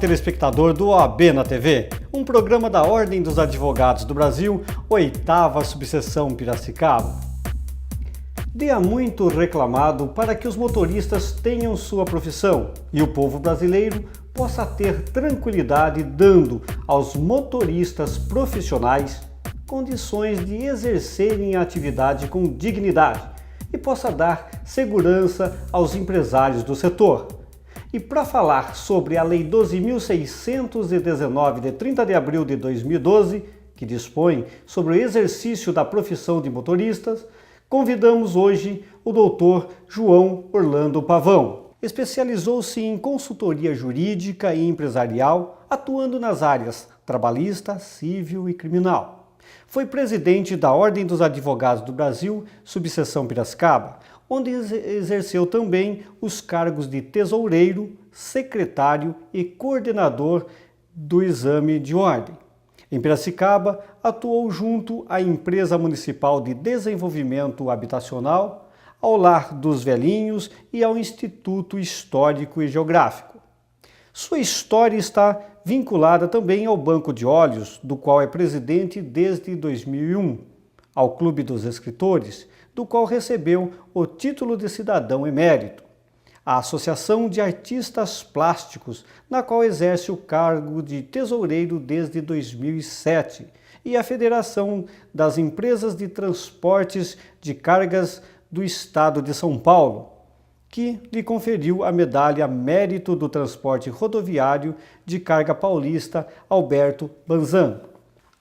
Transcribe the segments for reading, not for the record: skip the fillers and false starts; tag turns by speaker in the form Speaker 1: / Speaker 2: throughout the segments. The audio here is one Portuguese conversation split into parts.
Speaker 1: telespectador do OAB na TV, um programa da Ordem dos Advogados do Brasil, 8ª Subseção Piracicaba. Dia muito reclamado para que os motoristas tenham sua profissão e o povo brasileiro possa ter tranquilidade dando aos motoristas profissionais condições de exercerem a atividade com dignidade e possa dar segurança aos empresários do setor. E para falar sobre a Lei 12.619 de 30 de abril de 2012, que dispõe sobre o exercício da profissão de motoristas, convidamos hoje o Dr. João Orlando Pavão. Especializou-se em consultoria jurídica e empresarial, atuando nas áreas trabalhista, civil e criminal. Foi presidente da Ordem dos Advogados do Brasil, subseção Piracicaba, onde exerceu também os cargos de tesoureiro, secretário e coordenador do exame de ordem. Em Piracicaba, atuou junto à Empresa Municipal de Desenvolvimento Habitacional, ao Lar dos Velhinhos e ao Instituto Histórico e Geográfico. Sua história está vinculada também ao Banco de Olhos, do qual é presidente desde 2001, ao Clube dos Escritores, do qual recebeu o título de cidadão emérito, à Associação de Artistas Plásticos, na qual exerce o cargo de tesoureiro desde 2007, e à Federação das Empresas de Transportes de Cargas do Estado de São Paulo, que lhe conferiu a medalha Mérito do Transporte Rodoviário de Carga Paulista Alberto Banzan.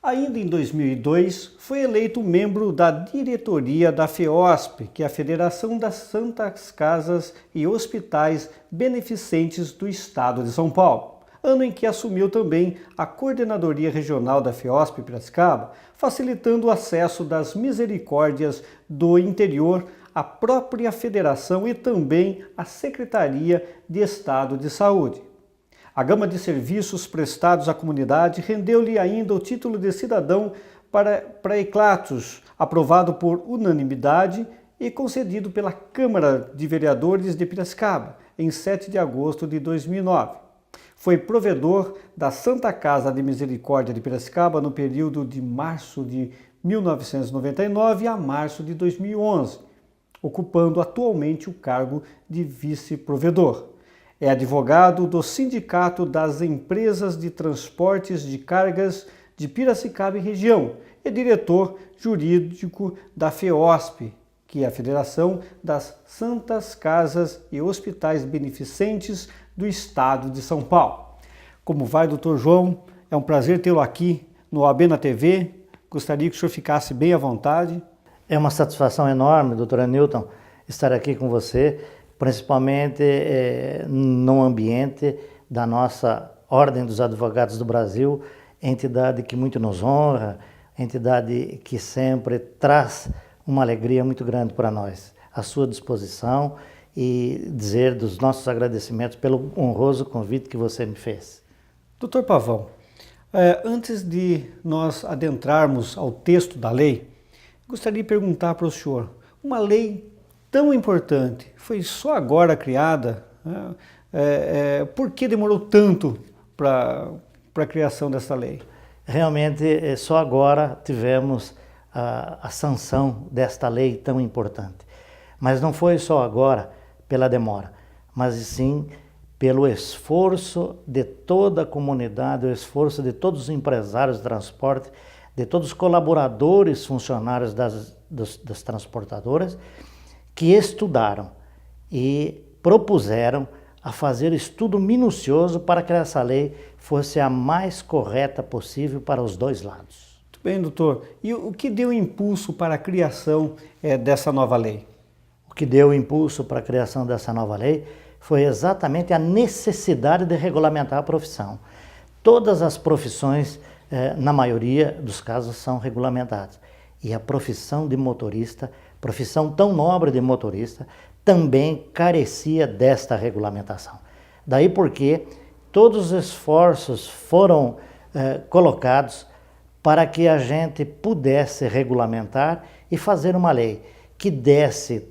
Speaker 1: Ainda em 2002, foi eleito membro da diretoria da FEOSP, que é a Federação das Santas Casas e Hospitais Beneficentes do Estado de São Paulo, ano em que assumiu também a coordenadoria regional da FEOSP Piracicaba, facilitando o acesso das misericórdias do interior à própria federação e também à Secretaria de Estado de Saúde. A gama de serviços prestados à comunidade rendeu-lhe ainda o título de cidadão para eclatos, aprovado por unanimidade e concedido pela Câmara de Vereadores de Piracicaba, em 7 de agosto de 2009. Foi provedor da Santa Casa de Misericórdia de Piracicaba no período de março de 1999 a março de 2011, ocupando atualmente o cargo de vice-provedor. É advogado do Sindicato das Empresas de Transportes de Cargas de Piracicaba e região e diretor jurídico da FEOSP, que é a Federação das Santas Casas e Hospitais Beneficentes do Estado de São Paulo. Como vai, doutor João? É um prazer tê-lo aqui no OAB na TV. Gostaria que o senhor ficasse bem à vontade.
Speaker 2: É uma satisfação enorme, doutora Newton, estar aqui com você, principalmente no ambiente da nossa Ordem dos Advogados do Brasil, entidade que muito nos honra, entidade que sempre traz uma alegria muito grande para nós. À sua disposição e dizer dos nossos agradecimentos pelo honroso convite que você me fez.
Speaker 1: Doutor Pavão, antes de nós adentrarmos ao texto da lei, gostaria de perguntar para o senhor, uma lei tão importante, foi só agora criada, né? Por que demorou tanto para a criação dessa lei?
Speaker 2: Realmente, só agora tivemos a sanção desta lei tão importante. Mas não foi só agora pela demora, mas sim pelo esforço de toda a comunidade, o esforço de todos os empresários de transporte, de todos os colaboradores, funcionários das transportadoras, que estudaram e propuseram a fazer estudo minucioso para que essa lei fosse a mais correta possível para os dois lados.
Speaker 1: Muito bem, doutor. E o que deu impulso para a criação dessa nova lei?
Speaker 2: O que deu impulso para a criação dessa nova lei foi exatamente a necessidade de regulamentar a profissão. Todas as profissões, na maioria dos casos, são regulamentadas. E a profissão de motorista, profissão tão nobre de motorista, também carecia desta regulamentação. Daí porque todos os esforços foram colocados para que a gente pudesse regulamentar e fazer uma lei que desse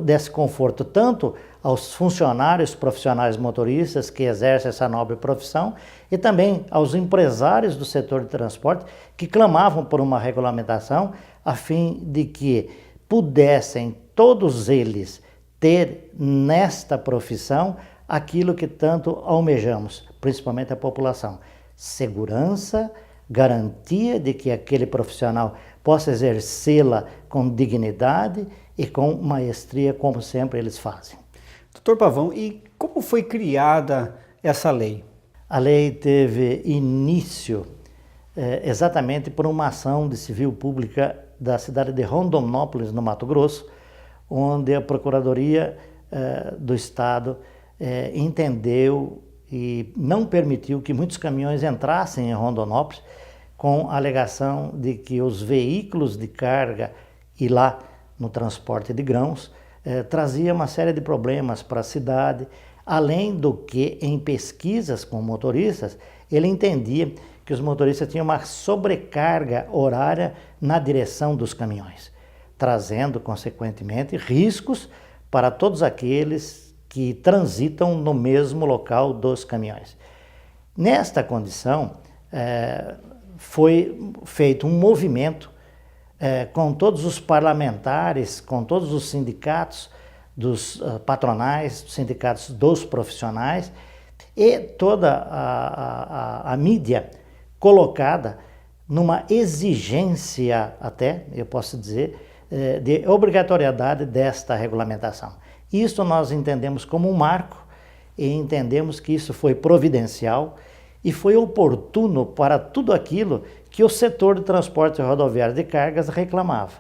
Speaker 2: desse conforto tanto aos funcionários profissionais motoristas que exercem essa nobre profissão e também aos empresários do setor de transporte que clamavam por uma regulamentação a fim de que pudessem todos eles ter nesta profissão aquilo que tanto almejamos, principalmente a população: segurança, garantia de que aquele profissional possa exercê-la com dignidade e com maestria, como sempre eles fazem.
Speaker 1: Doutor Pavão, e como foi criada essa lei?
Speaker 2: A lei teve início exatamente por uma ação de civil pública da cidade de Rondonópolis, no Mato Grosso, onde a Procuradoria do Estado entendeu e não permitiu que muitos caminhões entrassem em Rondonópolis, com a alegação de que os veículos de carga e lá no transporte de grãos trazia uma série de problemas para a cidade, além do que em pesquisas com motoristas, ele entendia que os motoristas tinham uma sobrecarga horária na direção dos caminhões, trazendo, consequentemente, riscos para todos aqueles que transitam no mesmo local dos caminhões. Nesta condição, foi feito um movimento com todos os parlamentares, com todos os sindicatos dos patronais, sindicatos dos profissionais e toda a mídia colocada numa exigência até, eu posso dizer, de obrigatoriedade desta regulamentação. Isso nós entendemos como um marco e entendemos que isso foi providencial e foi oportuno para tudo aquilo que o setor de transporte rodoviário de cargas reclamava.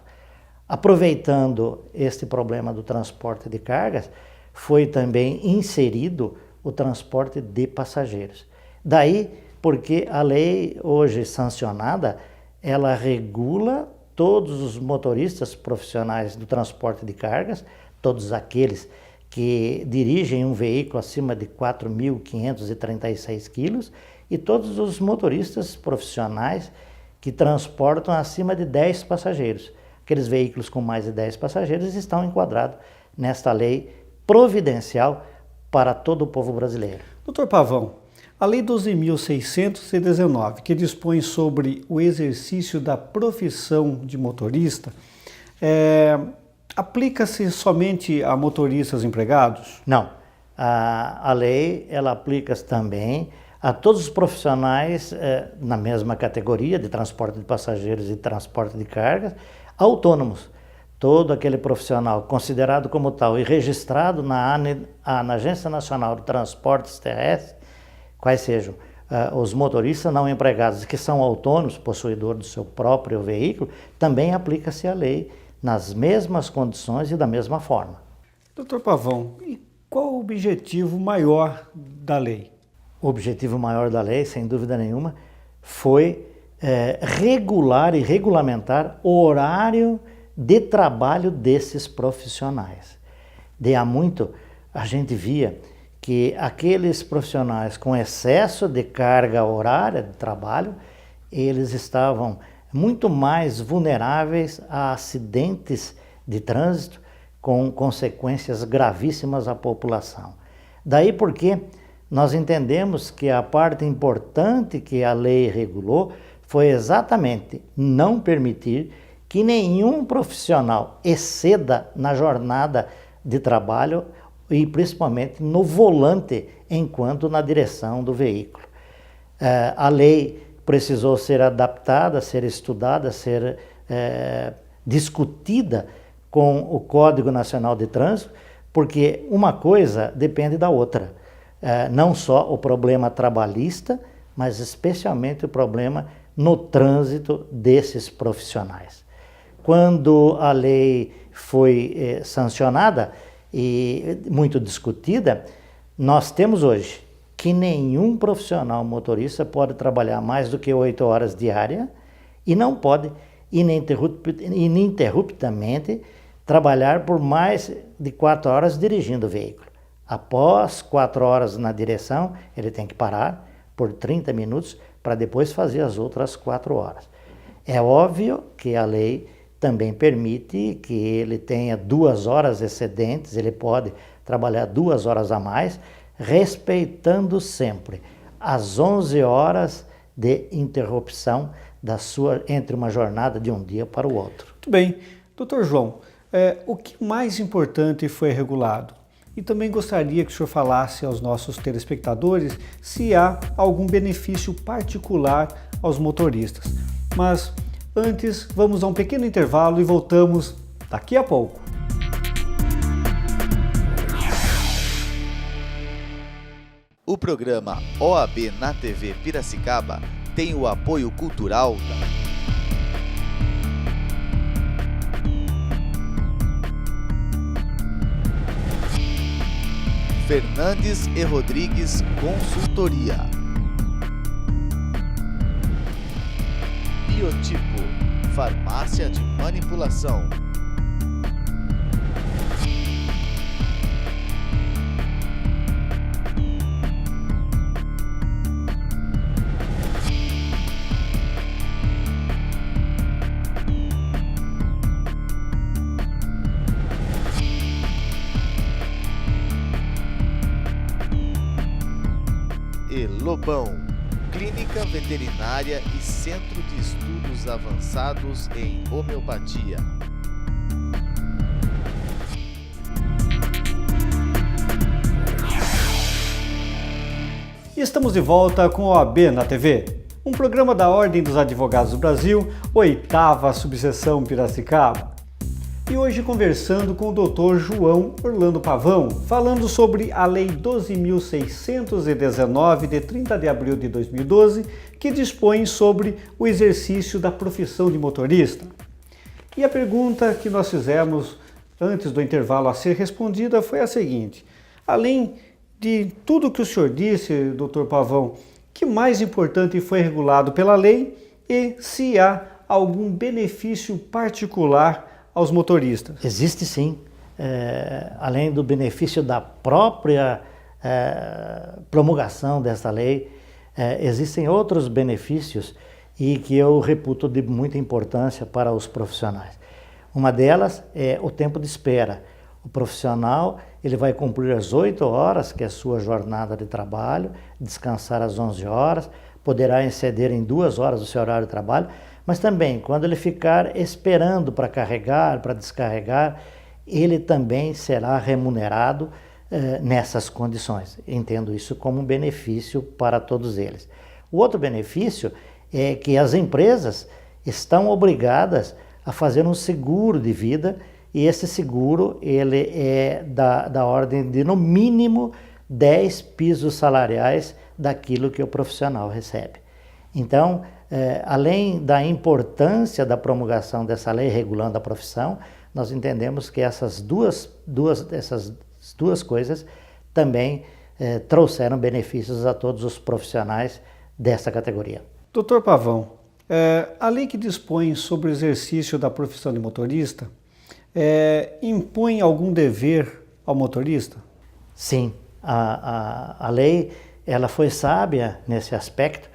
Speaker 2: Aproveitando este problema do transporte de cargas, foi também inserido o transporte de passageiros. Daí porque a lei hoje sancionada, ela regula todos os motoristas profissionais do transporte de cargas, todos aqueles que dirigem um veículo acima de 4.536 quilos e todos os motoristas profissionais que transportam acima de 10 passageiros. Aqueles veículos com mais de 10 passageiros estão enquadrados nesta lei providencial para todo o povo brasileiro.
Speaker 1: Doutor Pavão, a Lei 12.619, que dispõe sobre o exercício da profissão de motorista, aplica-se somente a motoristas empregados?
Speaker 2: Não. A lei ela aplica-se também a todos os profissionais na mesma categoria de transporte de passageiros e transporte de cargas, autônomos. Todo aquele profissional considerado como tal e registrado na Agência Nacional de Transportes Terrestres, quais sejam os motoristas não empregados que são autônomos, possuidores do seu próprio veículo, também aplica-se a lei nas mesmas condições e da mesma forma.
Speaker 1: Doutor Pavão, e qual o objetivo maior da lei?
Speaker 2: O objetivo maior da lei, sem dúvida nenhuma, foi regular e regulamentar o horário de trabalho desses profissionais. De há muito a gente via que aqueles profissionais com excesso de carga horária de trabalho, eles estavam muito mais vulneráveis a acidentes de trânsito com consequências gravíssimas à população. Daí porque nós entendemos que a parte importante que a lei regulou foi exatamente não permitir que nenhum profissional exceda na jornada de trabalho e principalmente no volante enquanto na direção do veículo. A lei precisou ser adaptada, ser estudada, ser discutida com o Código Nacional de Trânsito, porque uma coisa depende da outra. Não só o problema trabalhista, mas especialmente o problema no trânsito desses profissionais. Quando a lei foi sancionada e muito discutida, nós temos hoje que nenhum profissional motorista pode trabalhar mais do que 8 horas diárias e não pode ininterruptamente trabalhar por mais de 4 horas dirigindo o veículo. Após 4 horas na direção, ele tem que parar por 30 minutos para depois fazer as outras 4 horas. É óbvio que a lei também permite que ele tenha 2 horas excedentes, ele pode trabalhar 2 horas a mais, respeitando sempre as 11 horas de interrupção entre uma jornada de um dia para o outro.
Speaker 1: Muito bem. Doutor João, o que mais importante foi regulado? E também gostaria que o senhor falasse aos nossos telespectadores se há algum benefício particular aos motoristas. Mas antes, vamos a um pequeno intervalo e voltamos daqui a pouco.
Speaker 3: O programa OAB na TV Piracicaba tem o apoio cultural da Fernandes e Rodrigues Consultoria, Biotipo, farmácia de manipulação, e Lobão, clínica veterinária e centro de estudos avançados em homeopatia.
Speaker 1: E estamos de volta com o OAB na TV, um programa da Ordem dos Advogados do Brasil, 8ª Subseção Piracicaba. E hoje conversando com o Dr. João Orlando Pavão, falando sobre a Lei 12.619, de 30 de abril de 2012, que dispõe sobre o exercício da profissão de motorista. E a pergunta que nós fizemos antes do intervalo a ser respondida foi a seguinte: além de tudo que o senhor disse, Dr. Pavão, que mais importante foi regulado pela lei e se há algum benefício particular aos motoristas?
Speaker 2: Existe sim, além do benefício da própria promulgação dessa lei, existem outros benefícios e que eu reputo de muita importância para os profissionais. Uma delas é o tempo de espera. O profissional ele vai cumprir as 8 horas, que é a sua jornada de trabalho, descansar às 11 horas, poderá exceder em 2 horas o seu horário de trabalho, mas também, quando ele ficar esperando para carregar, para descarregar, ele também será remunerado nessas condições. Entendo isso como um benefício para todos eles. O outro benefício é que as empresas estão obrigadas a fazer um seguro de vida, e esse seguro ele é da ordem de, no mínimo, 10 pisos salariais daquilo que o profissional recebe. Então, além da importância da promulgação dessa lei regulando a profissão, nós entendemos que essas duas coisas também trouxeram benefícios a todos os profissionais dessa categoria.
Speaker 1: Doutor Pavão, a lei que dispõe sobre o exercício da profissão de motorista impõe algum dever ao motorista?
Speaker 2: Sim, a lei ela foi sábia nesse aspecto,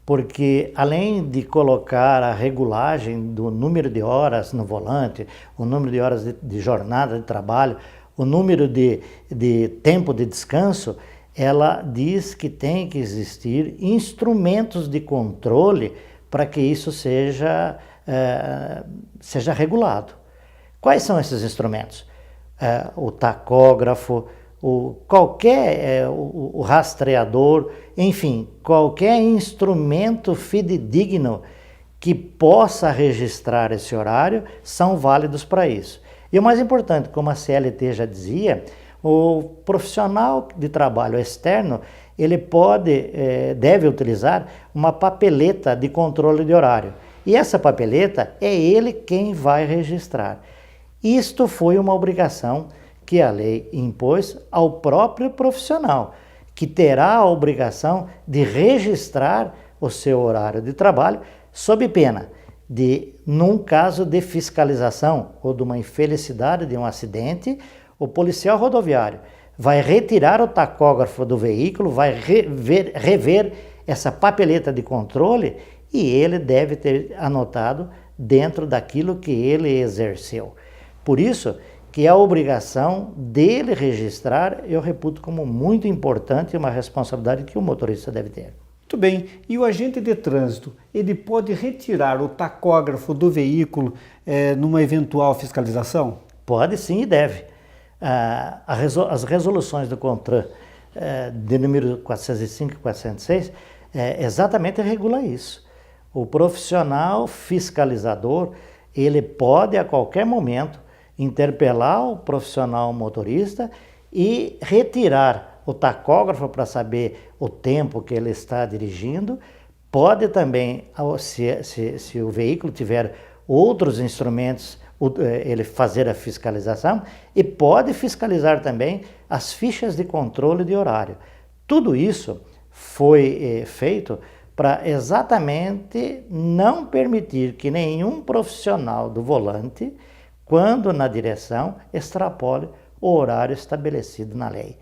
Speaker 2: porque além de colocar a regulagem do número de horas no volante, o número de horas de jornada de trabalho, o número de tempo de descanso, ela diz que tem que existir instrumentos de controle para que isso seja regulado. Quais são esses instrumentos? O tacógrafo, o rastreador, enfim, qualquer instrumento fidedigno que possa registrar esse horário são válidos para isso. E o mais importante, como a CLT já dizia, o profissional de trabalho externo, ele deve utilizar uma papeleta de controle de horário. E essa papeleta é ele quem vai registrar. Isto foi uma obrigação que a lei impôs ao próprio profissional, que terá a obrigação de registrar o seu horário de trabalho, sob pena de, num caso de fiscalização ou de uma infelicidade de um acidente, o policial rodoviário vai retirar o tacógrafo do veículo, vai rever essa papeleta de controle e ele deve ter anotado dentro daquilo que ele exerceu. Por isso que a obrigação dele registrar eu reputo como muito importante e uma responsabilidade que o motorista deve ter.
Speaker 1: Muito bem, e o agente de trânsito, ele pode retirar o tacógrafo do veículo numa eventual fiscalização?
Speaker 2: Pode sim e deve. As resoluções do CONTRAN de número 405 e 406 exatamente regula isso. O profissional fiscalizador, ele pode a qualquer momento interpelar o profissional motorista e retirar o tacógrafo para saber o tempo que ele está dirigindo. Pode também, se o veículo tiver outros instrumentos, ele fazer a fiscalização e pode fiscalizar também as fichas de controle de horário. Tudo isso foi feito para exatamente não permitir que nenhum profissional do volante, quando na direção, extrapole o horário estabelecido na lei.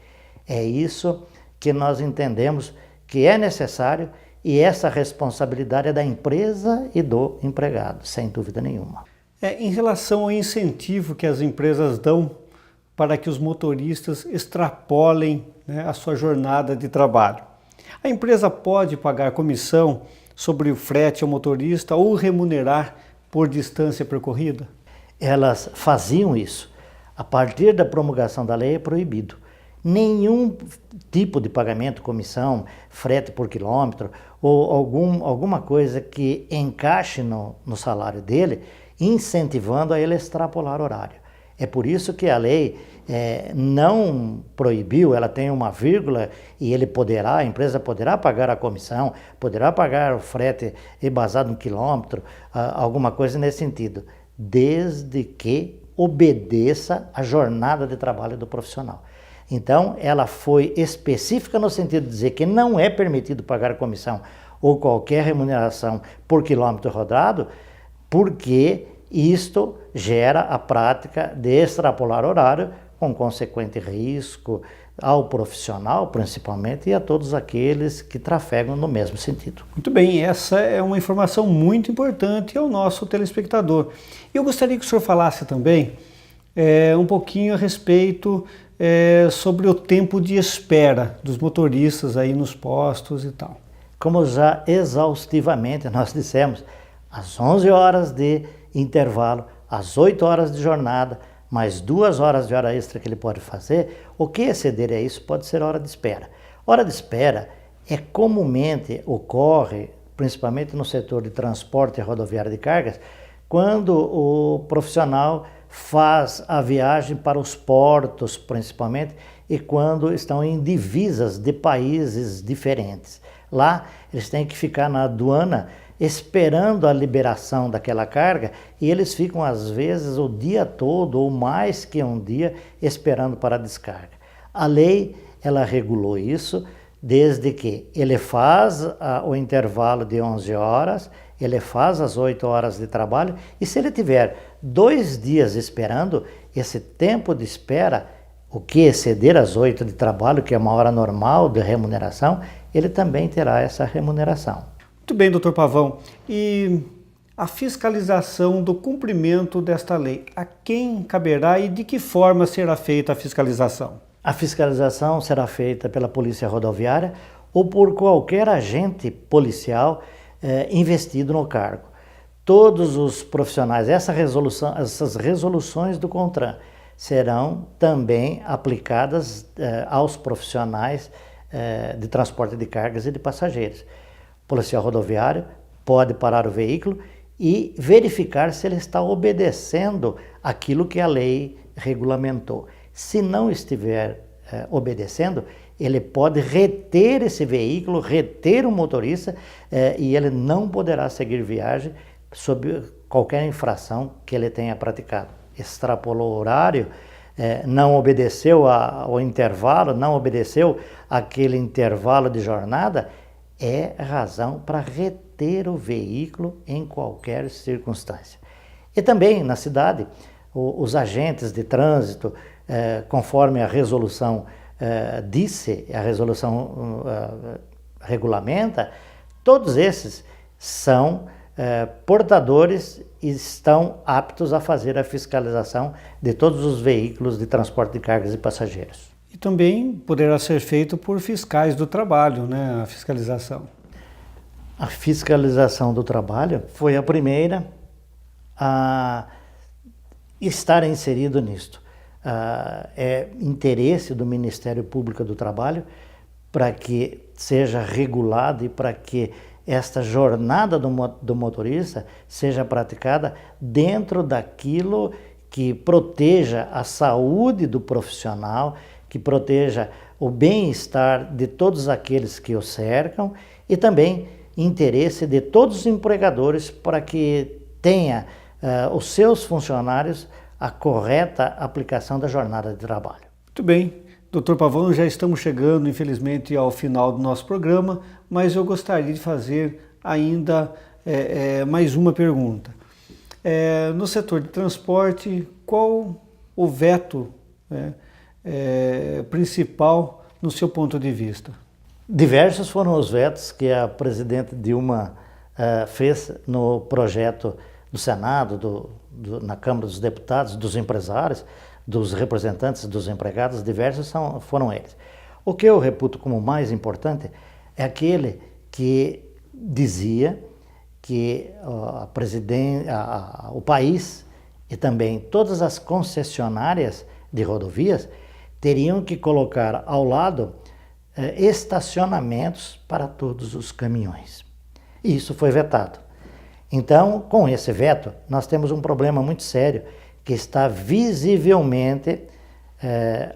Speaker 2: É isso que nós entendemos que é necessário e essa responsabilidade é da empresa e do empregado, sem dúvida nenhuma.
Speaker 1: Em relação ao incentivo que as empresas dão para que os motoristas extrapolem, né, a sua jornada de trabalho, a empresa pode pagar comissão sobre o frete ao motorista ou remunerar por distância percorrida?
Speaker 2: Elas faziam isso. A partir da promulgação da lei é proibido. Nenhum tipo de pagamento, comissão, frete por quilômetro ou alguma coisa que encaixe no salário dele, incentivando a ele extrapolar horário. É por isso que a lei não proibiu, ela tem uma vírgula e a empresa poderá pagar a comissão, poderá pagar o frete embasado no quilômetro, alguma coisa nesse sentido, desde que obedeça a jornada de trabalho do profissional. Então, ela foi específica no sentido de dizer que não é permitido pagar comissão ou qualquer remuneração por quilômetro rodado, porque isto gera a prática de extrapolar horário, com consequente risco ao profissional, principalmente, e a todos aqueles que trafegam no mesmo sentido.
Speaker 1: Muito bem, essa é uma informação muito importante ao nosso telespectador. Eu gostaria que o senhor falasse também um pouquinho a respeito sobre o tempo de espera dos motoristas aí nos postos e tal.
Speaker 2: Como já exaustivamente nós dissemos, às 11 horas de intervalo, às 8 horas de jornada, mais 2 horas de hora extra que ele pode fazer, o que exceder a isso pode ser hora de espera. Hora de espera comumente ocorre, principalmente no setor de transporte rodoviário de cargas, quando o profissional faz a viagem para os portos, principalmente, e quando estão em divisas de países diferentes. Lá, eles têm que ficar na aduana esperando a liberação daquela carga e eles ficam, às vezes, o dia todo ou mais que um dia esperando para a descarga. A lei, ela regulou isso desde que ele faz o intervalo de 11 horas, ele faz as 8 horas de trabalho e se ele tiver 2 dias esperando, esse tempo de espera, o que exceder as 8 de trabalho, que é uma hora normal de remuneração, ele também terá essa remuneração.
Speaker 1: Muito bem, doutor Pavão. E a fiscalização do cumprimento desta lei, a quem caberá e de que forma será feita a fiscalização?
Speaker 2: A fiscalização será feita pela Polícia Rodoviária ou por qualquer agente policial investido no cargo. Todos os profissionais, essas resoluções do CONTRAN serão também aplicadas aos profissionais de transporte de cargas e de passageiros. O policial rodoviário pode parar o veículo e verificar se ele está obedecendo aquilo que a lei regulamentou. Se não estiver obedecendo, ele pode reter esse veículo, reter o motorista e ele não poderá seguir viagem sob qualquer infração que ele tenha praticado. Extrapolou o horário, não obedeceu ao intervalo, não obedeceu aquele intervalo de jornada, é razão para reter o veículo em qualquer circunstância. E também na cidade, os agentes de trânsito, conforme a resolução disse, a resolução regulamenta, todos esses são portadores estão aptos a fazer a fiscalização de todos os veículos de transporte de cargas e passageiros.
Speaker 1: E também poderá ser feito por fiscais do trabalho, né, a fiscalização.
Speaker 2: A fiscalização do trabalho foi a primeira a estar inserido nisto. É interesse do Ministério Público do Trabalho para que seja regulado e para que esta jornada do motorista seja praticada dentro daquilo que proteja a saúde do profissional, que proteja o bem-estar de todos aqueles que o cercam e também interesse de todos os empregadores para que tenha os seus funcionários a correta aplicação da jornada de trabalho.
Speaker 1: Muito bem. Doutor Pavão, já estamos chegando, infelizmente, ao final do nosso programa, mas eu gostaria de fazer ainda mais uma pergunta. No setor de transporte, qual o veto principal no seu ponto de vista?
Speaker 2: Diversos foram os vetos que a presidente Dilma fez no projeto do Senado, na Câmara dos Deputados, dos empresários, dos representantes dos empregados, diversos foram eles. O que eu reputo como mais importante é aquele que dizia que o país e também todas as concessionárias de rodovias teriam que colocar ao lado estacionamentos para todos os caminhões. E isso foi vetado. Então, com esse veto, nós temos um problema muito sério que está visivelmente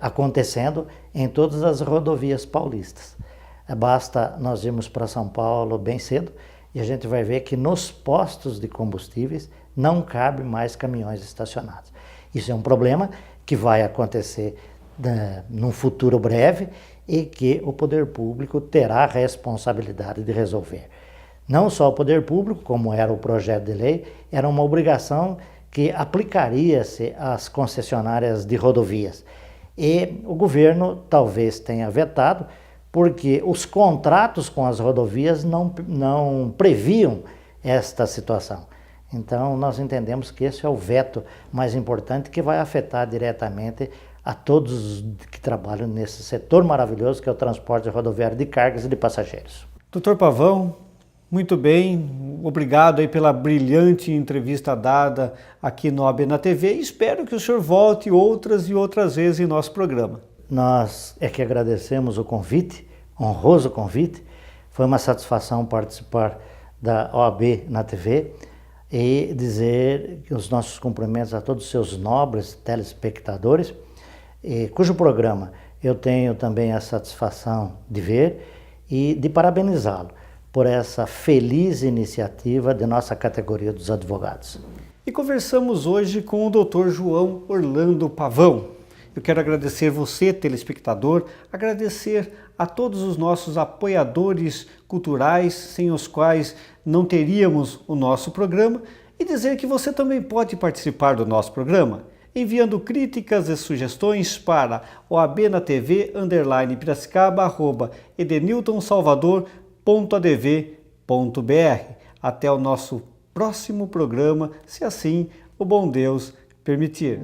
Speaker 2: acontecendo em todas as rodovias paulistas. Basta nós irmos para São Paulo bem cedo e a gente vai ver que nos postos de combustíveis não cabe mais caminhões estacionados. Isso é um problema que vai acontecer num futuro breve e que o poder público terá a responsabilidade de resolver. Não só o poder público, como era o projeto de lei, era uma obrigação que aplicaria-se às concessionárias de rodovias. E o governo talvez tenha vetado, porque os contratos com as rodovias não previam esta situação. Então, nós entendemos que esse é o veto mais importante que vai afetar diretamente a todos que trabalham nesse setor maravilhoso que é o transporte rodoviário de cargas e de passageiros.
Speaker 1: Doutor Pavão, muito bem, obrigado aí pela brilhante entrevista dada aqui no OAB na TV e espero que o senhor volte outras e outras vezes em nosso programa.
Speaker 2: Nós é que agradecemos o convite, honroso convite, foi uma satisfação participar da OAB na TV e dizer os nossos cumprimentos a todos os seus nobres telespectadores, cujo programa eu tenho também a satisfação de ver e de parabenizá-lo por essa feliz iniciativa de nossa categoria dos advogados.
Speaker 1: E conversamos hoje com o Dr. João Orlando Pavão. Eu quero agradecer você, telespectador, agradecer a todos os nossos apoiadores culturais, sem os quais não teríamos o nosso programa, e dizer que você também pode participar do nosso programa, enviando críticas e sugestões para oabnatv_edeniltonsalvador.adv.br. Até o nosso próximo programa, se assim o bom Deus permitir.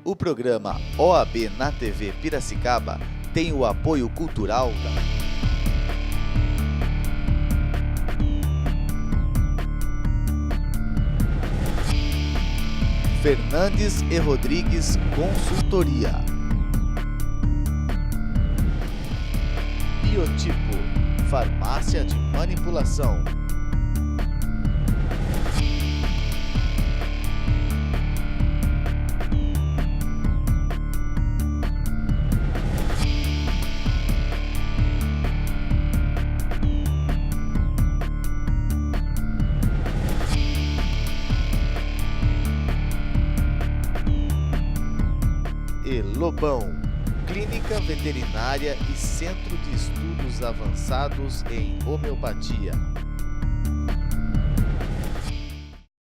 Speaker 3: O programa OAB na TV Piracicaba tem o apoio cultural da Fernandes e Rodrigues Consultoria, Biotipo, farmácia de manipulação, e Lobão, Clínica Veterinária e Centro de Estudos Avançados em Homeopatia.